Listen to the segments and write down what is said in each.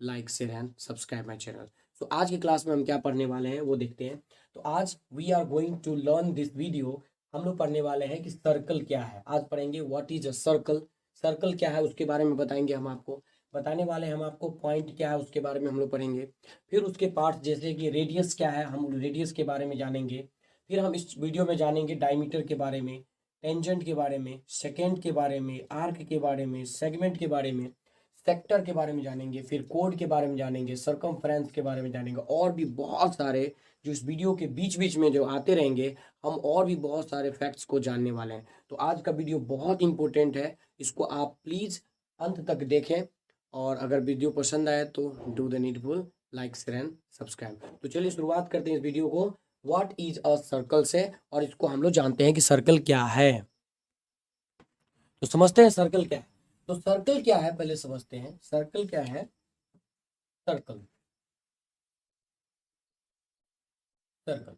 Like share and subscribe my channel. तो आज की क्लास में हम क्या पढ़ने वाले हैं वो देखते हैं। तो आज we are going to learn this video. हम लोग पढ़ने वाले हैं कि सर्कल क्या है। आज पढ़ेंगे what is a circle, circle क्या है उसके बारे में बताएंगे हम आपको, बताने वाले हैं हम आपको पॉइंट क्या है उसके बारे में हम लोग पढ़ेंगे। फिर उसके पार्ट्स जैसे कि रेडियस क्या है, हम रेडियस के बारे में जानेंगे। फिर हम इस वीडियो में जानेंगे डायमीटर के बारे में, टेंजेंट के बारे में, सेकेंड के बारे में, आर्क के बारे में, सेगमेंट के बारे में, सेक्टर के बारे में जानेंगे, फिर कोड के बारे में जानेंगे, सरकमफ्रेंस के बारे में जानेंगे, और भी बहुत सारे जो इस वीडियो के बीच बीच में जो आते रहेंगे, हम और भी बहुत सारे फैक्ट्स को जानने वाले हैं। तो आज का वीडियो बहुत इंपॉर्टेंट है, इसको आप प्लीज़ अंत तक देखें, और अगर वीडियो पसंद आए तो do the needful like share and subscribe. तो चलिए शुरुआत करते हैं इस वीडियो को व्हाट इज अ सर्कल से, और इसको हम लोग जानते हैं कि सर्कल क्या है। तो समझते हैं सर्कल क्या है। तो सर्कल क्या है पहले समझते हैं। सर्कल क्या है? सर्कल, सर्कल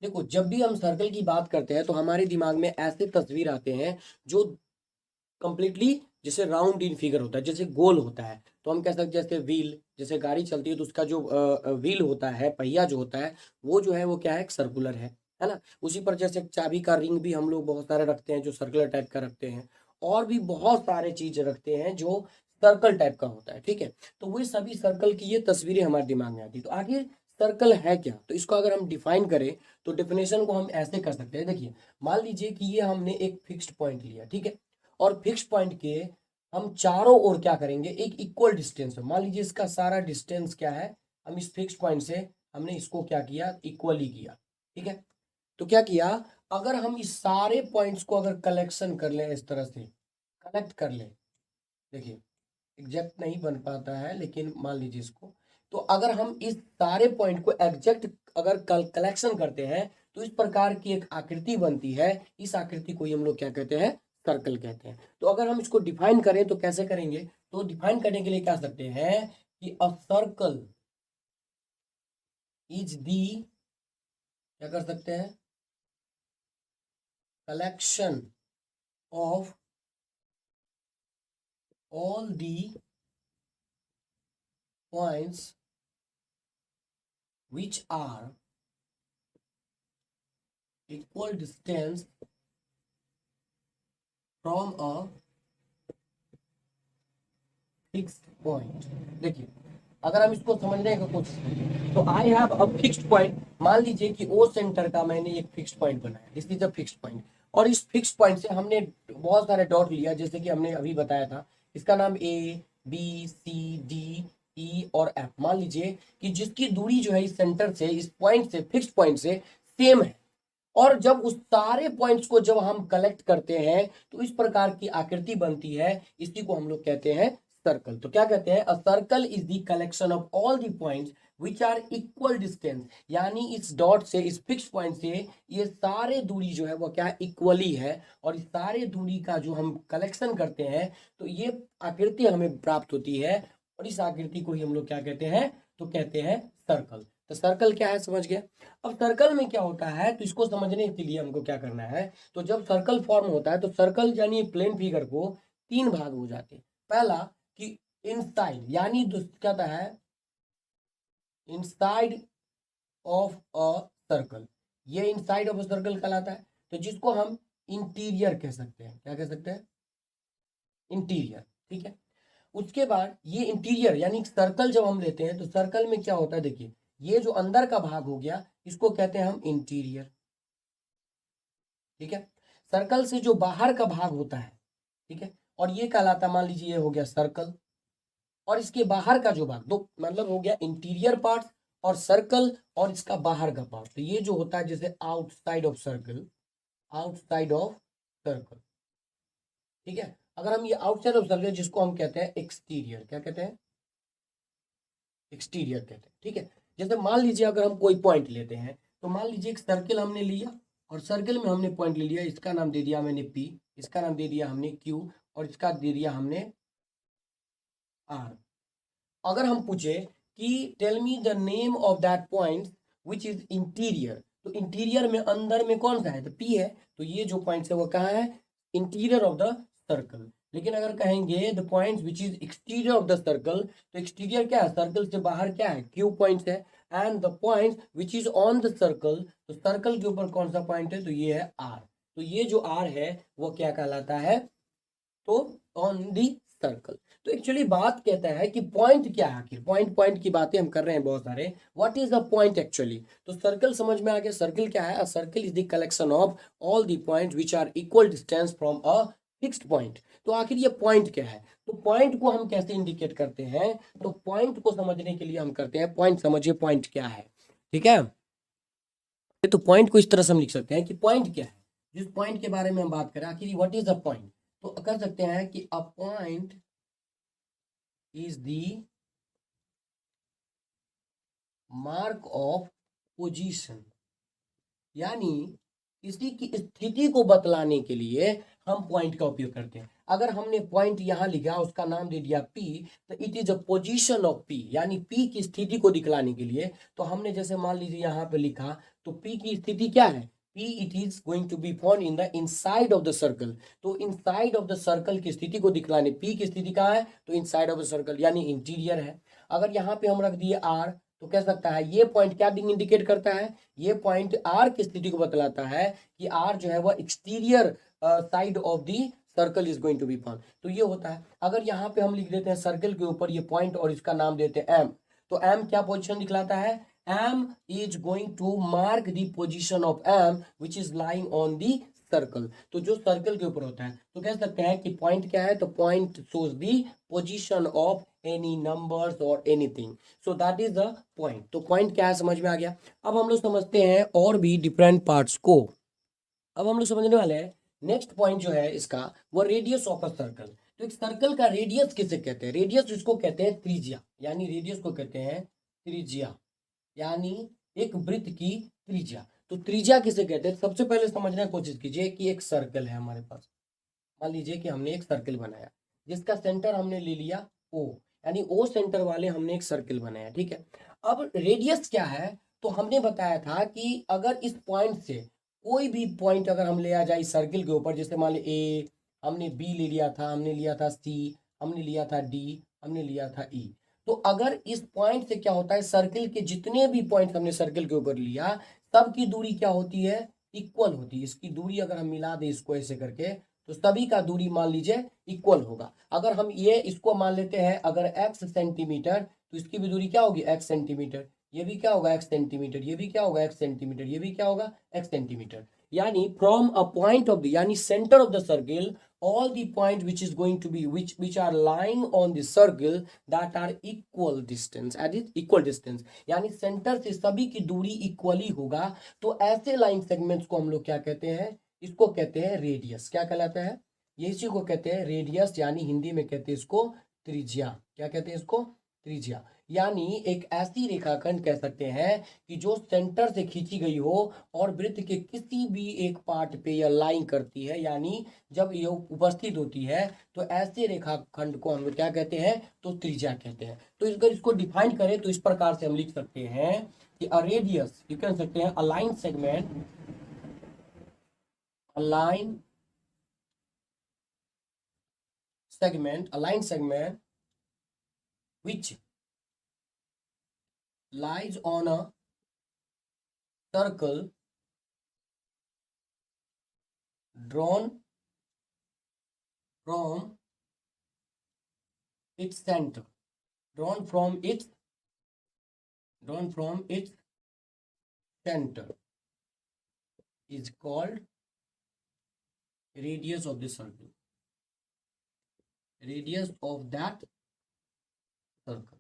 देखो, जब भी हम सर्कल की बात करते हैं तो हमारे दिमाग में ऐसे तस्वीर आते हैं जो कंप्लीटली जैसे राउंड इन फिगर होता है, जैसे गोल होता है। तो हम कह सकते हैं जैसे व्हील, जैसे गाड़ी चलती है तो उसका जो व्हील होता है, पहिया जो होता है, वो जो है वो क्या है, एक सर्कुलर है ना। उसी पर जैसे चाबी का रिंग भी हम लोग बहुत सारे रखते हैं जो सर्कुलर टाइप का रखते हैं, और भी बहुत सारे चीज रखते हैं जो सर्कल टाइप का होता है, ठीक है। तो वो सभी सर्कल की ये तस्वीरें हमारे दिमाग में आती है। तो आगे सर्कल है क्या, तो इसको अगर हम डिफाइन करें तो डिफिनेशन को हम ऐसे कर सकते हैं। देखिए, मान लीजिए कि ये हमने एक फिक्स्ड पॉइंट लिया, ठीक है, और फिक्स पॉइंट के हम चारों ओर क्या करेंगे, एक इक्वल डिस्टेंस है। मान लीजिए इसका सारा डिस्टेंस क्या है, हम इस फिक्स पॉइंट से हमने इसको क्या किया, इक्वली किया, ठीक है। तो क्या किया, अगर हम इस सारे पॉइंट्स को अगर कलेक्शन कर लें, इस तरह से कनेक्ट कर लें, देखिए एग्जैक्ट नहीं बन पाता है लेकिन मान लीजिए इसको, तो अगर हम इस सारे पॉइंट को एग्जैक्ट अगर कलेक्शन करते हैं तो इस प्रकार की एक आकृति बनती है। इस आकृति को ही हम लोग क्या कहते हैं, सर्कल कहते हैं। तो अगर हम इसको डिफाइन करें तो कैसे करेंगे, तो डिफाइन करने के लिए क्या सकते हैं कि अ सर्कल इज दी, क्या कर सकते हैं, collection of all the points which are equal distance from a fixed point। देखिए, अगर हम इसको समझने का कोशिश, तो I have a fixed point. मान लीजिए कि ओ सेंटर का मैंने एक फिक्स्ड पॉइंट बनाया, this is a fixed point, और इस फिक्स्ड पॉइंट से हमने बहुत सारे डॉट लिया, जैसे कि हमने अभी बताया था, इसका नाम A B C D E और एफ। मान लीजिए कि जिसकी दूरी जो है इस सेंटर से, इस पॉइंट से, फिक्स्ड पॉइंट से सेम है, और जब उस सारे पॉइंट्स को जब हम कलेक्ट करते हैं तो इस प्रकार की आकृति बनती है। इसी को हम लोग कहते हैं सर्कल। तो क्या कहते हैं, a circle is the collection of all the points which are equal distance, यानी इस डॉट से, इस फिक्स पॉइंट से ये सारे दूरी जो है वो क्या इक्वली है, और इस सारे दूरी का जो हम कलेक्शन करते हैं तो ये आकृति हमें प्राप्त होती है, और इस आकृति को ही हम लोग क्या कहते हैं, तो कहते हैं सर्कल। तो सर्कल क्या है समझ गया। अब सर्कल में क्या होता है, तो इसको समझने के लिए हमको क्या करना है, तो जब सर्कल फॉर्म होता है तो सर्कल यानी प्लेन फिगर को तीन भाग हो जाते हैं। पहला कि इनसाइड, यानी क्या होता है, इनसाइड ऑफ अ सर्कल, ये इनसाइड ऑफ अ सर्कल कहलाता है। तो जिसको हम इंटीरियर कह सकते हैं, क्या कह सकते हैं, इंटीरियर, ठीक है। उसके बाद ये इंटीरियर यानी सर्कल जब हम लेते हैं तो सर्कल में क्या होता है, देखिए ये जो अंदर का भाग हो गया इसको कहते हैं हम इंटीरियर, ठीक है। सर्कल से जो बाहर का भाग होता है, ठीक है, और ये कहलाता, मान लीजिए ये हो गया सर्कल, और इसके बाहर का जो भाग, दो मतलब हो गया इंटीरियर पार्ट और सर्कल, और इसका बाहर का पार्ट, तो ये जो होता है जैसे outside of circle, outside of circle, ठीक है। अगर हम ये आउटसाइड ऑफ सर्कल जिसको हम कहते हैं एक्सटीरियर, क्या कहते हैं, एक्सटीरियर कहते हैं, ठीक है। जैसे मान लीजिए अगर हम कोई पॉइंट लेते हैं, तो मान लीजिए एक सर्कल हमने लिया, और सर्कल में हमने पॉइंट ले लिया, इसका नाम दे दिया मैंने पी, इसका नाम दे दिया हमने क्यू, और इसका दे दिया हमने आर। अगर हम पूछे कि tell me the name of that point which is interior, तो इंटीरियर में अंदर में कौन सा है, तो पी है, तो ये जो पॉइंट है वो कहाँ है, इंटीरियर ऑफ द सर्कल। लेकिन अगर कहेंगे the point which is exterior of the circle, तो एक्सटीरियर क्या है, सर्कल से बाहर क्या है, क्यू पॉइंट्स है। And the point which is on the circle, तो सर्कल के ऊपर कौन सा पॉइंट है, तो ये है आर। तो ये जो आर है वो क्या कहलाता है, तो ऑन दी सर्कल। तो एक्चुअली बात कहता है कि पॉइंट क्या है, आखिर पॉइंट पॉइंट की बातें हम कर रहे हैं बहुत सारे, what is the point actually. तो सर्कल समझ में आ गया, सर्कल क्या है, a circle is the collection of all the point which are equal distance from a fixed point. तो आखिर ये पॉइंट क्या है, तो पॉइंट को हम कैसे इंडिकेट करते हैं, तो पॉइंट को समझने के लिए हम करते हैं पॉइंट, समझिए पॉइंट क्या है, ठीक है। तो पॉइंट को इस तरह से हम लिख सकते हैं कि पॉइंट क्या है, जिस पॉइंट के बारे में हम बात करें, आखिर व्हाट इज अ पॉइंट, तो कर सकते हैं कि a point is the mark of position, यानी किसी की स्थिति को बतलाने के लिए हम पॉइंट का उपयोग करते हैं। अगर हमने पॉइंट यहां लिखा, उसका नाम दे दिया P, तो it is a position of P, यानी P की स्थिति को दिखलाने के लिए। तो हमने जैसे मान लीजिए यहां पे लिखा, तो P की स्थिति क्या है, P it is going to be found in the inside of the circle. तो इनसाइड ऑफ द सर्कल की स्थिति को दिखलाने, P की स्थिति कहाँ है, तो इनसाइड ऑफ द सर्कल यानी इंटीरियर है। अगर यहाँ पे हम रख दिए R, तो कह सकता है ये पॉइंट क्या इंडिकेट करता है, ये पॉइंट आर की स्थिति को बतलाता है कि आर जो है वह exterior side of the circle is going to be found. तो ये होता है। अगर यहाँ पे हम लिख देते हैं सर्कल के ऊपर ये पॉइंट और इसका नाम देते हैं एम, तो एम क्या पोजीशन दिखलाता है, M is going to mark the position of M which is lying on the circle. तो जो सर्कल के ऊपर होता है, तो कह सकते हैं कि पॉइंट क्या है, तो point shows the position of any numbers और anything, so that is the point. तो पॉइंट क्या है समझ में आ गया। अब हम लोग समझते हैं और भी डिफरेंट पार्ट्स को। अब हम लोग समझने वाले हैं नेक्स्ट पॉइंट जो है इसका, वो रेडियस ऑफ अ सर्कल। तो एक सर्कल का रेडियस किसे कहते हैं, रेडियस इसको कहते हैं त्रिज्या, यानी रेडियस को कहते हैं त्रिज्या, यानी एक वृत्त की त्रिज्या। तो त्रिज्या किसे कहते हैं, सबसे पहले समझने की कोशिश कीजिए कि एक सर्कल है हमारे पास। मान लीजिए कि हमने एक सर्कल बनाया, जिसका सेंटर हमने ले लिया O, यानी O सेंटर वाले हमने एक सर्कल बनाया, ठीक है। अब रेडियस क्या है, तो हमने बताया था कि अगर इस पॉइंट से कोई भी पॉइंट अगर हम ले आ जाए सर्कल के ऊपर, जैसे मान ली A, हमने B ले लिया था, हमने लिया था C, हमने लिया था D, हमने लिया था E। तो अगर इस पॉइंट से क्या होता है, सर्कल के जितने भी पॉइंट हमने सर्कल के ऊपर लिया, सबकी दूरी क्या होती है, इक्वल होती है। इसकी दूरी अगर हम मिला दें इसको ऐसे करके, तो सभी का दूरी मान लीजिए इक्वल होगा। अगर हम ये इसको मान लेते हैं अगर x सेंटीमीटर, तो इसकी भी दूरी क्या होगी, x सेंटीमीटर, ये भी क्या होगा, x सेंटीमीटर, ये भी क्या होगा, x सेंटीमीटर, ये भी क्या होगा, x सेंटीमीटर। यानी from a point of the, यानी centre of the circle, all the point which is going to be which are lying on the circle that are equal distance, at equal distance, यानी centre से सभी की दूरी equally होगा। तो ऐसे line segments को हम लोग क्या कहते हैं, इसको कहते हैं रेडियस। क्या कहलाता है, ये इसी को कहते हैं रेडियस, यानी हिंदी में कहते हैं इसको त्रिज्या। क्या कहते हैं इसको, त्रिज्या। यानी एक ऐसी रेखाखंड कह सकते हैं कि जो सेंटर से खींची गई हो और वृत्त के किसी भी एक पार्ट पे यह लाइन करती है, यानी जब ये उपस्थित होती है, तो ऐसे रेखाखंड को हम लोग क्या कहते हैं, तो त्रिज्या कहते हैं। तो अगर इसको डिफाइन करें तो इस प्रकार से हम लिख सकते हैं कि अ रेडियस, ये कह सकते हैं align segment, align segment which lies on a circle drawn from its center, drawn from its center is called radius of the circle, radius of that circle,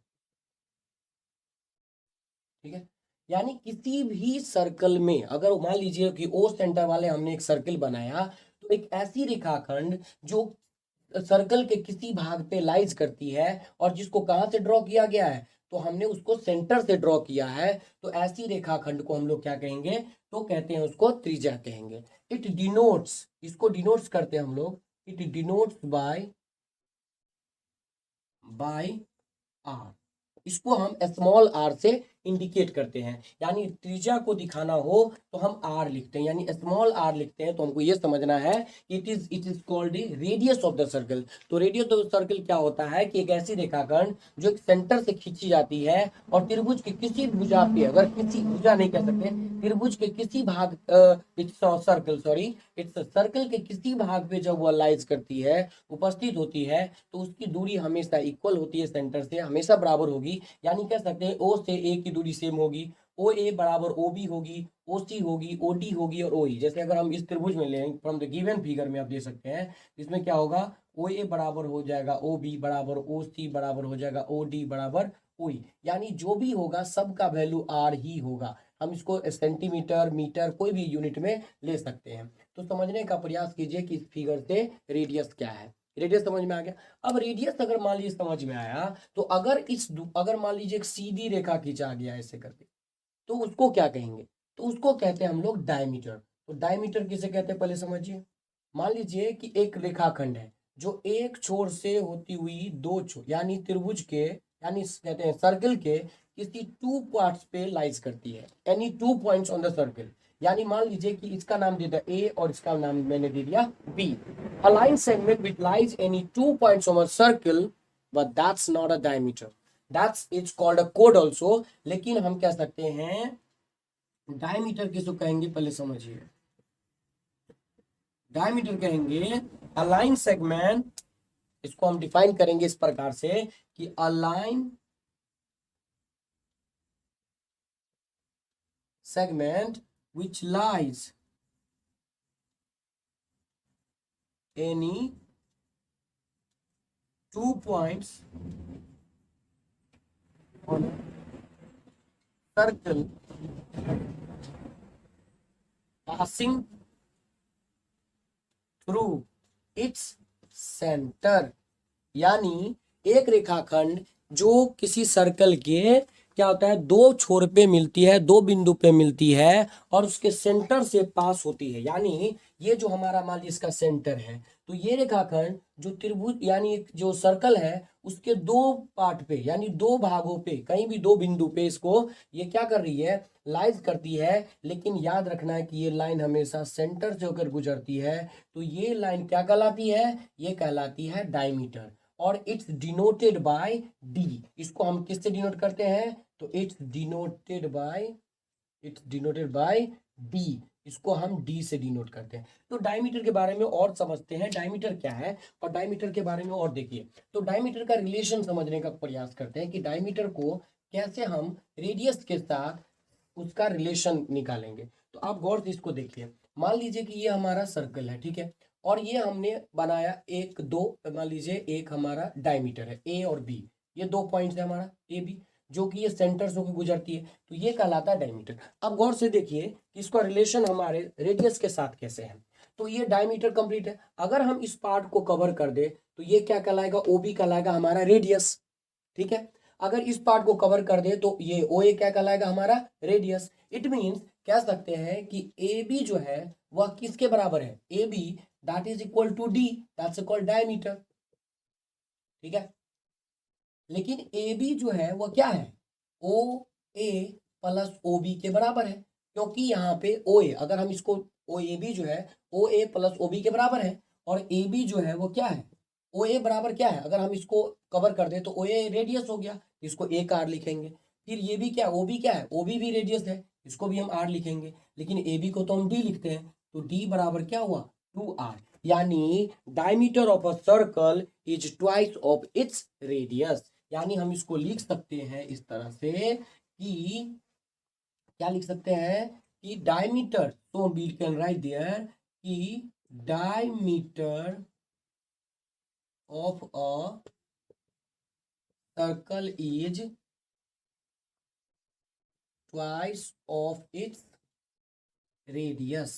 ठीक है। यानी किसी भी सर्कल में अगर मान लीजिए कि ओ सेंटर वाले हमने एक सर्कल बनाया, तो एक ऐसी रेखाखंड जो सर्कल के किसी भाग पे लाइज करती है और जिसको कहां से ड्रॉ किया गया है, तो हमने उसको सेंटर से ड्रॉ किया है, तो ऐसी रेखाखंड को हम लोग क्या कहेंगे, तो कहते हैं उसको त्रिज्या कहेंगे। इट डिनोट्स, इसको डिनोट्स करते हैं हम लोग, इट डिनोट्स बाय आर, इसको हम स्मॉल आर से इंडिकेट करते हैं, यानी त्रिज्या को दिखाना हो तो हम आर लिखते हैं, यानी स्मॉल आर लिखते हैं। तो हमको ये समझना है it is called the radius of the circle. तो रेडियस ऑफ द सर्कल क्या होता है कि एक ऐसी रेखाखंड जो एक सेंटर से खींची जाती है और त्रिभुज के किसी भुजा पे, अगर किसी भुजा नहीं कह सकते, त्रिभुज के किसी भाग इट्स सर्कल के किसी भाग पे जब वो लाइज करती है, उपस्थित होती है, तो उसकी दूरी हमेशा इक्वल होती है, सेंटर से हमेशा बराबर होगी। यानी कह सकते हैं ओ से ए की दूरी सेम होगी, ओ ए बराबर ओ बी होगी, ओ सी होगी, ओ डी होगी और ओ ई। जैसे अगर हम इस त्रिभुज में लें फ्रॉम द गिवन फिगर में आप देख सकते हैं, इसमें क्या होगा, ओ ए बराबर हो जाएगा ओ बी बराबर ओ सी बराबर हो जाएगा ओ डी बराबर ओ ई। यानी जो भी होगा सबका वैल्यू आर ही होगा। हम इसको सेंटीमीटर, मीटर, कोई भी यूनिट में ले सकते हैं। तो समझने का प्रयास कीजिए कि इस फिगर से रेडियस क्या है। रेडियस समझ में आ गया। अब रेडियस अगर मान लीजिए समझ में आया, तो अगर मान लीजिए एक सीधी रेखा खींचा गया ऐसे करके, तो उसको क्या कहेंगे, तो उसको कहते हैं हम लोग डायमीटर। तो डायमीटर किसे कहते हैं पहले समझिए। मान लीजिए कि एक रेखाखंड है जो एक छोर से होती हुई दो छोर, यानी त्रिभुज के, यानी कहते हैं सर्कल के किसी टू पार्ट्स पे लाइज करती है, यानी 2 पॉइंट्स ऑन द सर्कल। यानी मान लीजिए कि इसका नाम दे दिया ए और इसका नाम मैंने दे दिया B. A line segment which lies any 2 points on a circle, but that's not a diameter. It's called a chord also. लेकिन हम कह सकते हैं डायमीटर किसको कहेंगे पहले समझिए। डायमीटर कहेंगे a line segment, इसको हम डिफाइन करेंगे इस प्रकार से कि a line segment which lies any 2 points on a circle passing through its center। यानी एक रेखाखंड जो किसी सर्कल के क्या होता है, दो छोर पे मिलती है, दो बिंदु पे मिलती है और उसके सेंटर से पास होती है। यानी ये जो हमारा मान लीजिए इसका सेंटर है, तो ये रेखाखंड जो त्रिभुज यानी जो सर्कल है उसके दो पार्ट पे, यानी दो भागों पे, कहीं भी दो बिंदु पे इसको ये क्या कर रही है, लाइज करती है। लेकिन याद रखना है कि ये लाइन हमेशा सेंटर से होकर गुजरती है। तो ये लाइन क्या कहलाती है, ये कहलाती है डायमीटर। और इट्स डिनोटेड बाय डी। इसको हम किससे डिनोट करते हैं, तो इट्स डिनोटेड बाय डी। इसको हम डी से डिनोट करते हैं। तो डायमीटर के बारे में और समझते हैं, डायमीटर क्या है और डायमीटर के बारे में और देखिए। तो डायमीटर का रिलेशन समझने का प्रयास करते हैं कि डायमीटर को कैसे हम रेडियस के साथ उसका रिलेशन निकालेंगे। तो आप गौर से इसको देखिए। मान लीजिए कि ये हमारा सर्कल है, ठीक है, और ये हमने बनाया एक दो, मान लीजिए एक हमारा डायमीटर है ए और बी, ये 2 पॉइंट्स है हमारा ए बी, जो कि ये सेंटर से होकर गुजरती है, तो ये कहलाता है डायमीटर। अब गौर से देखिए कि इसका रिलेशन हमारे रेडियस के साथ कैसे है। तो ये डायमीटर कंप्लीट है। अगर हम इस पार्ट को कवर कर दे तो ये क्या कहलाएगा, ओ बी कहलाएगा हमारा रेडियस, ठीक है। अगर इस पार्ट को कवर कर दे तो ये ओ ए क्या कहलाएगा हमारा रेडियस। इट मींस कह सकते हैं कि ए बी जो है वह किसके बराबर है, A B that is equal to D, that's called diameter, ठीक है। लेकिन ए बी जो है वह क्या है, ओ ए प्लस ओ बी के बराबर है, क्योंकि यहाँ पे ओ ए, अगर हम इसको ओ ए बी जो है ओ ए प्लस ओ बी के बराबर है, और ए बी जो है वो क्या है, ओ ए बराबर क्या है, अगर हम इसको कवर कर दे तो ओ ए रेडियस हो गया, इसको ए का आर लिखेंगे। फिर ये भी क्या, ओ बी क्या है, ओ बी भी रेडियस है, इसको भी हम आर लिखेंगे। लेकिन ए बी को तो हम डी लिखते हैं, तो डी बराबर क्या हुआ, 2r। यानी diameter of a circle is twice of its radius. यानी हम इसको लिख सकते हैं इस तरह से कि क्या लिख सकते हैं कि डायमीटर, तो वी कैन राइट देयर कि diameter of a circle is twice of its radius।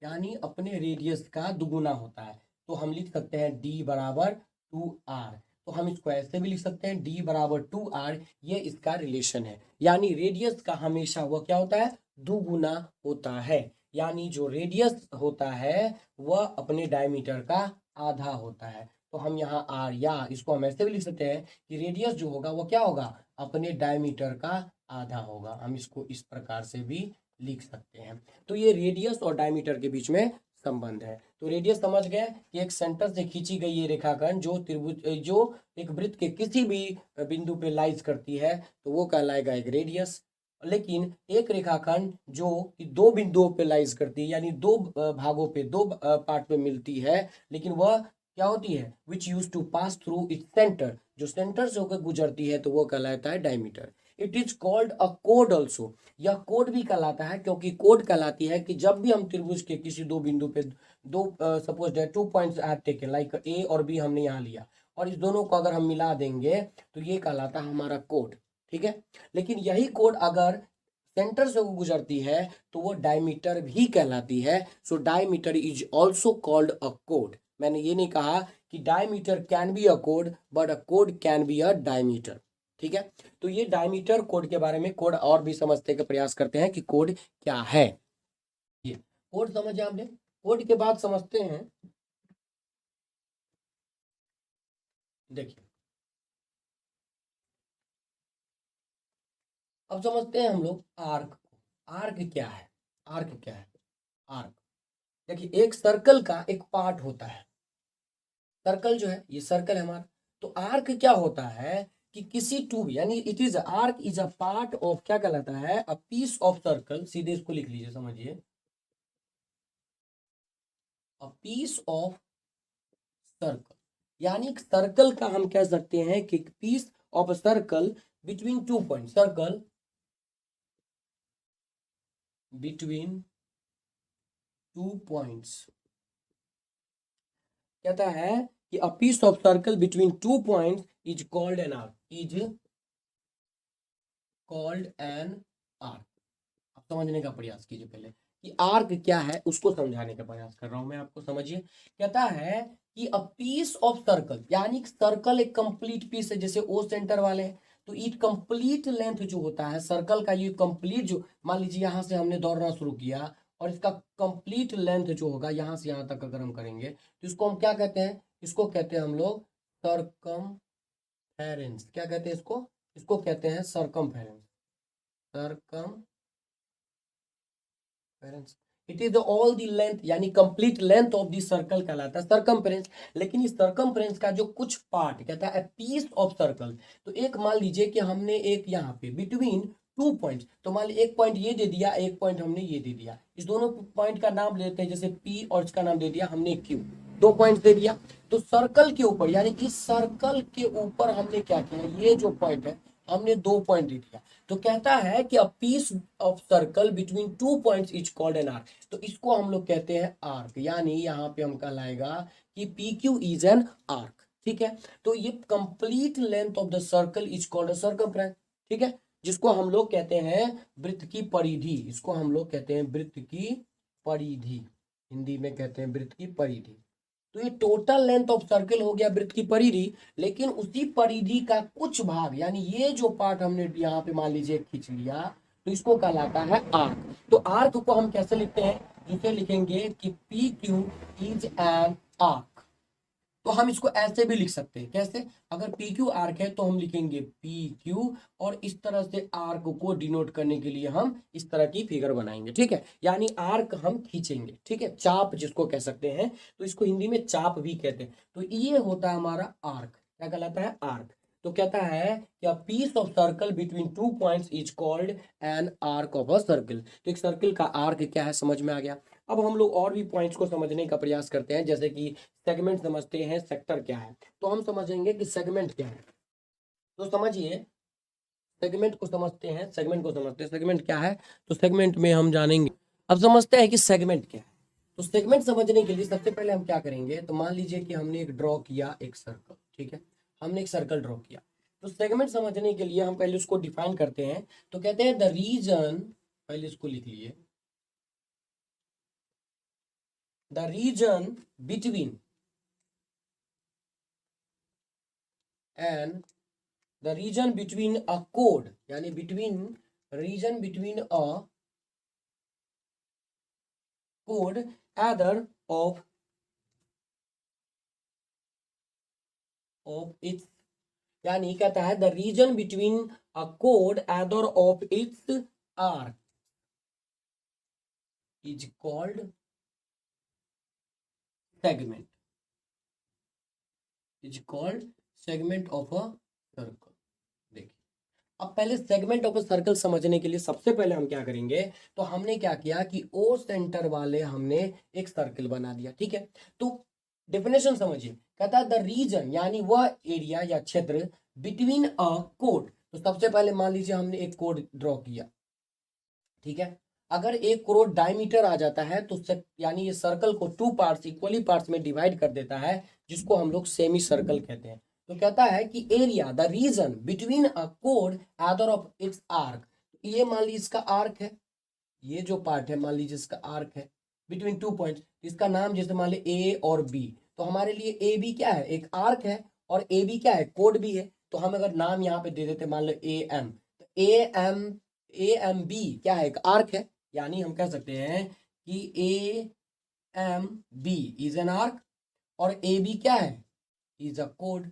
यानी अपने रेडियस का दुगुना होता है। तो हम लिख सकते हैं d बराबर 2r। तो हम इसको ऐसे भी लिख सकते हैं d बराबर 2r, ये इसका रिलेशन है। यानी रेडियस का हमेशा वह क्या होता है, दुगुना होता है। यानी जो रेडियस होता है वह अपने डायमीटर का आधा होता है। तो हम यहाँ आर, या इसको हम ऐसे भी लिख सकते हैं कि रेडियस जो होगा वो क्या होगा, अपने डायमीटर का आधा होगा। हम इसको इस प्रकार से भी लिख सकते हैं। तो ये रेडियस और डायमीटर के बीच में संबंध है। तो रेडियस समझ गए कि एक सेंटर से खींची गई ये रेखाखंड जो त्रिभुज जो एक वृत्त के किसी भी बिंदु पे लाइज करती है तो वो कहलाएगा एक रेडियस। लेकिन एक रेखाखंड जो कि दो बिंदुओं पे लाइज करती है, यानी दो भागों पे, दो पार्ट पे मिलती है, लेकिन वह क्या होती है, which use to pass through its centre, जो सेंटर से होकर गुजरती है, तो वो कहलाता है diameter. It is called a कोड ऑल्सो, यह कोड भी कहलाता है, क्योंकि कोड कहलाती है कि जब भी हम त्रिभुज के किसी दो बिंदु पे दो suppose that 2 points are taken, like A और बी हमने यहाँ लिया, और इस दोनों को अगर हम मिला देंगे तो ये कहलाता है हमारा कोड। ठीक है, लेकिन यही कोड अगर सेंटर से गुजरती है तो वो डायमीटर भी कहलाती है। So diameter is also called a code. मैंने ये नहीं कहा कि diameter can be a code, but a code can be a diameter. ठीक है, तो ये डायमीटर कोड के बारे में, कोड और भी समझने का प्रयास करते हैं कि कोड क्या है। ये कोड समझे आपने। कोड के बाद समझते हैं, देखिए अब समझते हैं हम लोग आर्क को। आर्क क्या है, आर्क क्या है, आर्क देखिए एक सर्कल का एक पार्ट होता है। सर्कल जो है, ये सर्कल है हमारा। तो आर्क क्या होता है कि किसी टू, यानी it is arc is a part of, क्या कहलाता है, अ पीस ऑफ सर्कल। सीधे इसको लिख लीजिए, समझिए, अ पीस ऑफ सर्कल, यानी सर्कल का हम कह सकते हैं कि piece of a circle between 2 point, circle between 2 points. कहता है कि a piece of circle between 2 points is called an arc, is called an arc. आप समझने का प्रयास कीजिए पहले कि आर्क क्या है, उसको समझाने का प्रयास कर रहा हूं मैं आपको, समझिए। कहता है कि अ पीस ऑफ सर्कल, यानी सर्कल एक कंप्लीट पीस है, जैसे ओ सेंटर वाले हैं, तो इट कंप्लीट लेंथ जो होता है सर्कल का, ये कंप्लीट जो, मान लीजिए यहां से हमने दौड़ना शुरू किया और इसका कंप्लीट लेंथ जो होगा यहां से यहां तक अगर हम करेंगे तो इसको हम क्या कहते हैं, इसको कहते हैं हम लोग सरकमफेरेंस। क्या कहते हैं इसको, इसको कहते हैं circumference, circum, it is all the length, यानी complete length of the circle कहलाता है सर्कमफ्रेंस। लेकिन इस सर्कमफ्रेंस का जो कुछ पार्ट कहता है पीस ऑफ सर्कल। तो एक मान लीजिए कि हमने एक यहाँ पे बिटवीन 2 पॉइंट्स, तो मान लीजिए एक पॉइंट ये दे दिया, एक पॉइंट हमने ये दे दिया, इस दोनों पॉइंट का नाम लेते हैं, जैसे पी और इसका नाम दे दिया हमने क्यू, 2 पॉइंट दे दिया। तो सर्कल के ऊपर, यानी कि सर्कल के ऊपर हमने क्या किया, ये जो पॉइंट है हमने 2 पॉइंट दे दिया। तो कहता है कि a piece of circle between 2 points is called an arc. तो इसको हम लोग कहते हैं आर्क, यानी यहाँ पे हम कहलाएगा कि P Q is an arc. ठीक है, तो ये complete length of the circle is called a circumference. ठीक है, जिसको हम लोग कहते हैं वृत्त की परिधि, इसको हम लोग कहते हैं वृत्त की परिधि, हिंदी में कहते हैं वृत्त की परिधि। तो ये टोटल लेंथ ऑफ सर्कल हो गया वृत्त की परिधि, लेकिन उसी परिधि का कुछ भाग, यानी ये जो पार्ट हमने यहाँ पे मान लीजिए खींच लिया, तो इसको कहलाता है आर्क। तो आर्क को हम कैसे लिखते हैं, जिसे लिखेंगे कि P Q is an arc. तो हम इसको ऐसे भी लिख सकते हैं, कैसे, अगर पी क्यू आर्क है तो हम लिखेंगे पी क्यू, और इस तरह से आर्क को डिनोट करने के लिए हम इस तरह की फिगर बनाएंगे। ठीक है, यानी आर्क हम खींचेंगे। ठीक है, चाप जिसको कह सकते हैं, तो इसको हिंदी में चाप भी कहते हैं। तो ये होता है हमारा आर्क, क्या कहलाता है, आर्क। तो कहता है कि a piece of circle between 2 points is called an arc of a circle. तो एक सर्कल का आर्क क्या है समझ में आ गया। अब हम लोग और भी पॉइंट्स को समझने का प्रयास करते हैं, जैसे कि सेगमेंट समझते हैं, सेक्टर क्या है। तो हम समझेंगे कि सेगमेंट क्या है। तो समझिए, सेगमेंट को समझते हैं, सेगमेंट को समझते हैं, सेगमेंट क्या है, तो सेगमेंट में हम जानेंगे। अब समझते हैं कि सेगमेंट क्या है। तो सेगमेंट समझने के लिए सबसे पहले हम क्या करेंगे, तो मान लीजिए कि हमने एक ड्रॉ किया एक सर्कल। ठीक है, हमने एक सर्कल ड्रॉ किया, तो सेगमेंट समझने के लिए हम पहले उसको डिफाइन करते हैं। तो कहते हैं द रीजन, पहले इसको लिख लिए, the region between and the region between a chord, यानी between, region between a chord either of of its, यानी कहता है the region between a code either of its arc is called segment, is called segment of a circle. देखिए, अब पहले segment of a circle समझने के लिए सबसे पहले हम क्या करेंगे, तो हमने क्या किया कि ओ सेंटर वाले हमने एक सर्कल बना दिया, ठीक है। तो डेफिनेशन समझिए, कहता है द रीजन यानी वह एरिया या क्षेत्र बिटवीन अ कोड। तो सबसे पहले मान लीजिए हमने एक कोड ड्रॉ किया, ठीक है। अगर एक कोड डायमीटर आ जाता है तो यानी ये सर्कल को टू पार्ट्स इक्वली पार्ट्स में डिवाइड कर देता है, जिसको हम लोग सेमी सर्कल कहते हैं। तो कहता है कि area the region between a code either of its arc, ये मान लीजिए इसका आर्क है, ये जो पार्ट है मान लीजिए इसका आर्क है बिटवीन टू पॉइंट्स, इसका नाम जैसे मान लीजिए ए और बी, तो हमारे लिए ए बी क्या है, एक आर्क है, और ए बी क्या है, कोड भी है। तो हम अगर नाम यहाँ पे दे देते मान लो ए एम, तो ए एम बी क्या है, एक आर्क है, यानी हम कह सकते हैं कि A M B is an arc और ए बी क्या है, इज अ कोड,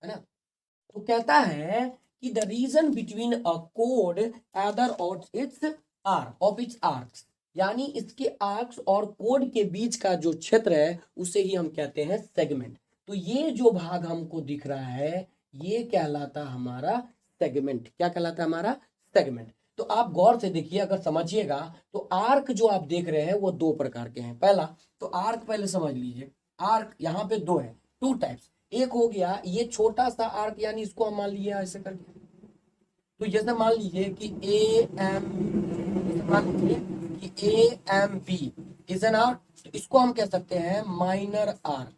है ना। तो कहता है कि the region between a code either of its arc of its arcs, यानी इसके आर्क्स और कोड के बीच का जो क्षेत्र है उसे ही हम कहते हैं सेगमेंट। तो ये जो भाग हमको दिख रहा है ये कहलाता हमारा सेगमेंट। क्या कहलाता है हमारा सेगमेंट। तो आप गौर से देखिए, अगर समझिएगा तो आर्क जो आप देख रहे हैं वो दो प्रकार के हैं। पहला तो आर्क पहले समझ लीजिए, आर्क यहाँ पे दो है, टू टाइप्स। एक हो गया ये छोटा सा आर्क, यानी इसको हम मान लिए ऐसे करके, तो जैसे मान लीजिए कि ए एम, मान लीजिए कि A M B is an arc, तो इसको हम कह सकते हैं minor arc,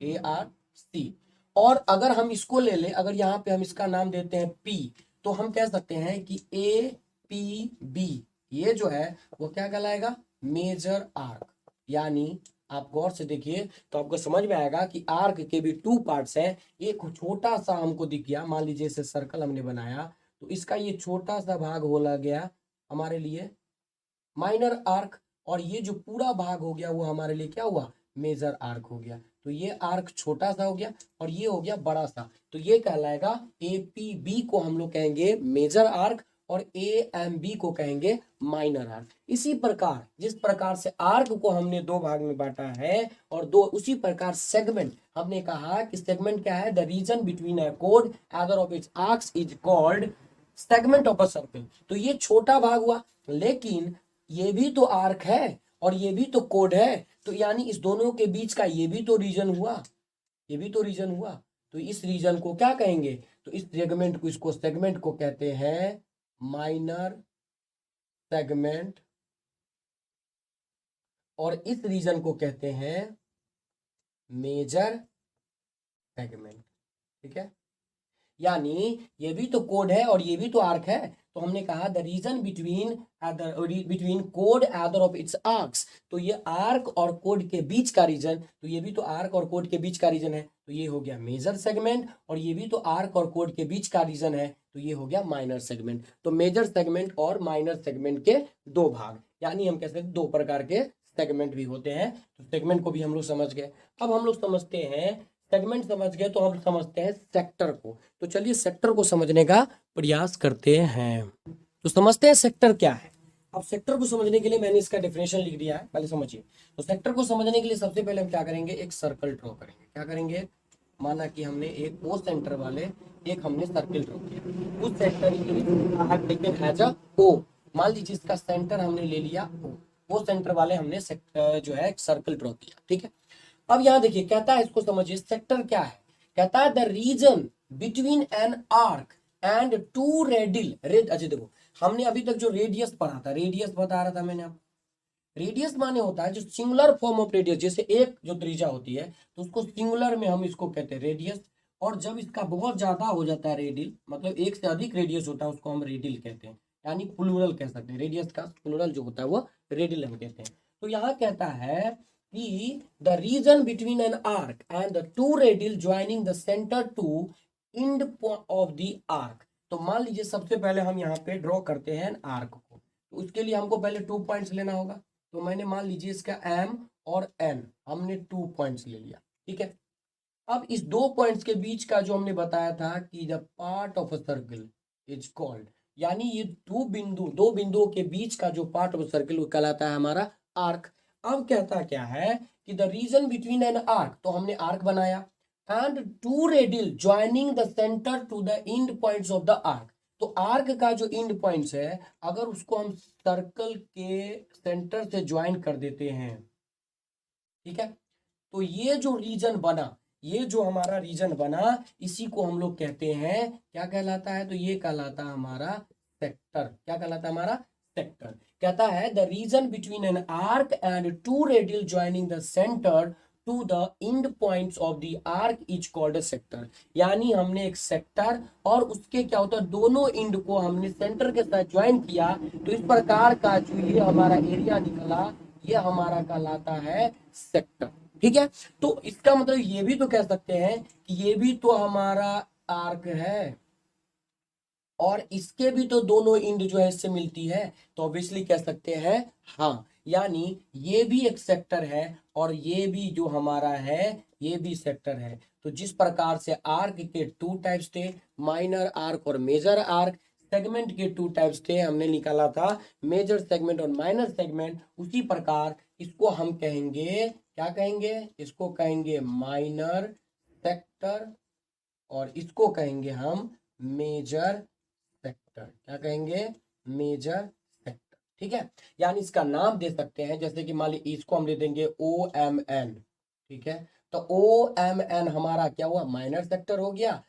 A R C. और अगर हम इसको ले ले, अगर यहाँ पे हम इसका नाम देते हैं पी, तो हम कह सकते हैं कि ए पी बी ये जो है वो क्या कहलाएगा, मेजर आर्क। यानी आप गौर से देखिए तो आपको समझ में आएगा कि आर्क के भी टू पार्ट्स हैं। एक छोटा सा हमको दिख गया, मान लीजिए इसे सर्कल हमने बनाया, तो इसका ये छोटा सा भाग हो गया हमारे लिए माइनर आर्क, और ये जो पूरा भाग हो गया वो हमारे लिए क्या हुआ, मेजर आर्क हो गया। तो ये आर्क छोटा सा हो गया और ये हो गया बड़ा सा, तो ये कहलाएगा ए पी बी को हम लोग कहेंगे मेजर आर्क और ए एम बी को कहेंगे माइनर आर्क। इसी प्रकार जिस प्रकार से आर्क को हमने दो भाग में बांटा है और दो, उसी प्रकार सेगमेंट हमने कहा कि सेगमेंट क्या है, the region between a code either of its arcs is called segment of a circle. तो ये छोटा भाग हुआ, लेकिन ये भी तो आर्क है और ये भी तो कोड है, तो यानी इस दोनों के बीच का ये भी तो रीजन हुआ, ये भी तो रीजन हुआ। तो इस रीजन को क्या कहेंगे, तो इस सेगमेंट को, इसको सेगमेंट को कहते हैं माइनर सेगमेंट, और इस रीजन को कहते हैं मेजर सेगमेंट, ठीक है। यानी ये भी तो कोड है और ये भी तो आर्क है, तो हमने कहा the region between code either of its arcs, तो ये आर्क और कोड के बीच का रीजन, तो ये भी तो आर्क और कोड के बीच का रीजन है, तो ये हो गया मेजर सेगमेंट, और ये भी तो आर्क और कोड के बीच का रीजन है, तो ये हो गया माइनर सेगमेंट। तो मेजर सेगमेंट और माइनर सेगमेंट के दो भाग, यानी हम कह सकते हैं दो प्रकार के सेगमेंट भी होते हैं। तो सेगमेंट को भी हम लोग समझ गए। अब हम लोग समझते हैं, सेगमेंट समझ गए तो हम समझते हैं सेक्टर को। तो चलिए सेक्टर को समझने का प्रयास करते हैं। तो समझते हैं सेक्टर क्या है। अब सेक्टर को समझने के लिए मैंने इसका डेफिनेशन लिख दिया है, पहले समझिए। तो सेक्टर को समझने के लिए सबसे पहले हम क्या करेंगे, एक सर्कल ड्रॉ करेंगे। क्या करेंगे, माना कि हमने एक ओ सेंटर वाले एक हमने सर्कल ड्रॉ किया, उस सेक्टर के टेकन एज अ ओ, मान लीजिए इसका सेंटर हमने ले लिया ओ, वो सेंटर वाले हमने जो है सर्कल ड्रॉ किया, ठीक है। अब यहां देखिए, कहता है इसको समझिए, सेक्टर क्या है, कहता है the region between an arc and two radial अच्छा देखो, हमने अभी तक जो रेडियस पढ़ा था, रेडियस बता रहा था मैंने आपको, रेडियस माने होता है जो सिंगुलर फॉर्म ऑफ रेडियस, जैसे एक जो त्रिज्या होती है तो उसको सिंगुलर में हम इसको कहते हैं रेडियस, और जब इसका बहुत ज्यादा हो जाता है रेडिल, मतलब एक से अधिक रेडियस होता है उसको हम रेडिल कहते हैं, यानी प्लूरल कह सकते हैं, रेडियस का प्लूरल जो होता है वो रेडिल हम कहते हैं। तो यहाँ कहता है कि the region between an arc and the two radial joining the centre to end of the arc. तो मान लीजिए सबसे पहले हम यहाँ पे ड्रॉ करते हैं आर्क को, तो उसके लिए हमको पहले 2 पॉइंट्स लेना होगा। तो मैंने मान लीजिए इसका एम और एन हमने 2 पॉइंट्स ले लिया, ठीक है। अब इस दो पॉइंट्स के बीच का जो हमने बताया था कि the part of a circle is called, यानी ये दो बिंदुओं के बीच का जो पार्ट ऑफ सर्कल वो कहलाता है हमारा आर्क। अब कहता क्या है कि the region between an arc, तो हमने आर्क बनाया, and two radial joining the centre to the end points of the arc. तो आर्क का जो एंड पॉइंट्स है, अगर उसको हम सर्कल के सेंटर से ज्वाइन कर देते हैं, ठीक है, तो ये जो रीजन बना, ये जो हमारा रीजन बना, इसी को हम लोग कहते हैं, क्या कहलाता है, तो ये कहलाता है हमारा सेक्टर। क्या कहलाता है हमारा सेक्टर। कहता है the region between an arc and two radial joining the centre to the end points of the arc is called a sector. यानी हमने एक सेक्टर और उसके क्या होता है, दोनों एंड को हमने सेंटर के साथ ज्वाइन किया, तो इस प्रकार का जो ये हमारा एरिया निकला, ये हमारा कहलाता है सेक्टर। ठीक है, तो इसका मतलब ये भी तो कह सकते हैं कि ये भी तो हमारा आर्क है और इसके भी तो दोनों एंड जो है इससे मिलती है, तो ऑब्वियसली कह सकते हैं हाँ, यानी ये भी एक सेक्टर है और ये भी जो हमारा है ये भी सेक्टर है। तो जिस प्रकार से आर्क के टू टाइप्स थे, माइनर आर्क और मेजर आर्क, सेगमेंट के टू टाइप्स थे, हमने निकाला था मेजर सेगमेंट और माइनर सेगमेंट, उसी प्रकार इसको हम कहेंगे, क्या कहेंगे, इसको कहेंगे माइनर सेक्टर और इसको कहेंगे हम मेजर सेक्टर। क्या कहेंगे, मेजर सेक्टर। ठीक है, यानी इसका नाम दे सकते हैं, जैसे कि मान लीजिए इसको हम दे देंगे OMN। ठीक है, तो OMN हमारा क्या हुआ, माइनर सेक्टर हो गया,